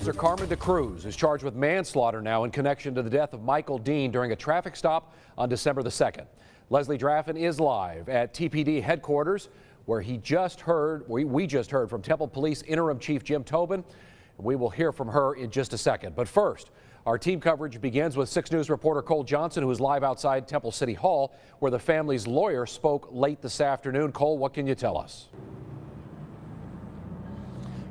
Officer Carmen de Cruz is charged with manslaughter now in connection to the death of Micheal Dean during a traffic stop on December the 2nd. Leslie Draffin is live at TPD headquarters, where we just heard from Temple Police Interim Chief Jim Tobin. We will hear from her in just a second. But first, our team coverage begins with 6 News reporter Cole Johnson, who is live outside Temple City Hall, where the family's lawyer spoke late this afternoon. Cole, what can you tell us?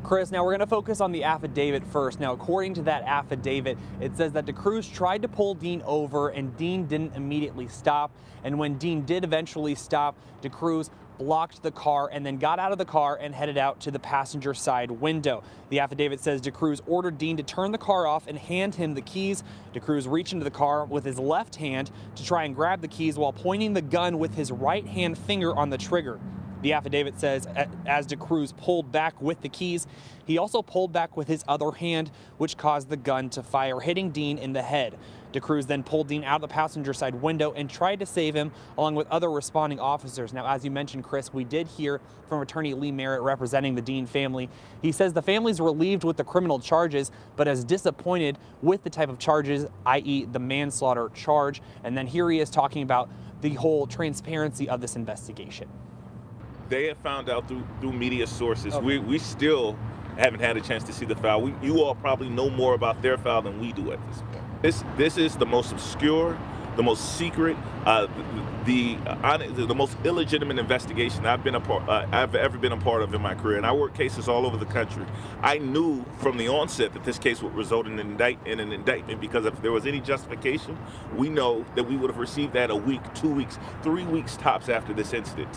Chris, now we're going to focus on the affidavit first. Now, according to that affidavit, it says that de Cruz tried to pull Dean over and Dean didn't immediately stop. And when Dean did eventually stop, de Cruz blocked the car and then got out of the car and headed out to the passenger side window. The affidavit says de Cruz ordered Dean to turn the car off and hand him the keys. De Cruz reached into the car with his left hand to try and grab the keys while pointing the gun with his right hand finger on the trigger. The affidavit says as de Cruz pulled back with the keys, he also pulled back with his other hand, which caused the gun to fire, hitting Dean in the head. De Cruz then pulled Dean out of the passenger side window and tried to save him, along with other responding officers. Now, as you mentioned, Chris, we did hear from attorney Lee Merritt representing the Dean family. He says the family's relieved with the criminal charges, but is disappointed with the type of charges, i.e. the manslaughter charge. And then here he is talking about the whole transparency of this investigation. They have found out through media sources. Okay. We still haven't had a chance to see the file. You all probably know more about their file than we do at this point. This is the most obscure, the most secret, the most illegitimate investigation I've ever been a part of in my career. And I work cases all over the country. I knew from the onset that this case would result in an indictment, because if there was any justification, we know that we would have received that a week, 2 weeks, 3 weeks tops after this incident.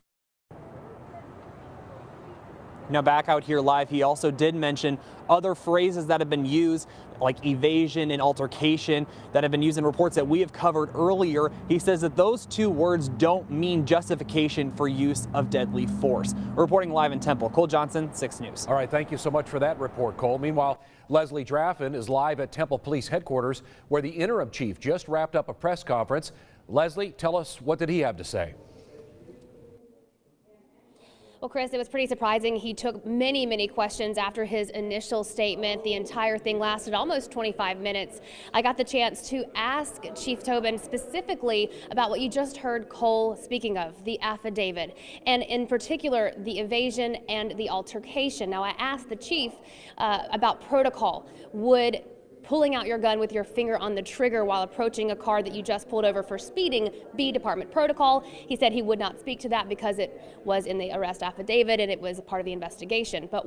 Now, back out here live, he also did mention other phrases that have been used, like evasion and altercation, that have been used in reports that we have covered earlier. He says that those two words don't mean justification for use of deadly force. Reporting live in Temple, Cole Johnson, 6 News. All right, thank you so much for that report, Cole. Meanwhile, Leslie Draffin is live at Temple Police headquarters, where the interim chief just wrapped up a press conference. Leslie, tell us, what did he have to say? Well, Chris, it was pretty surprising. He took many questions after his initial statement. The entire thing lasted almost 25 minutes. I got the chance to ask Chief Tobin specifically about what you just heard Cole speaking of, the affidavit, and in particular, the evasion and the altercation. Now, I asked the chief about protocol. Would pulling out your gun with your finger on the trigger while approaching a car that you just pulled over for speeding be department protocol? He said he would not speak to that because it was in the arrest affidavit and it was a part of the investigation. But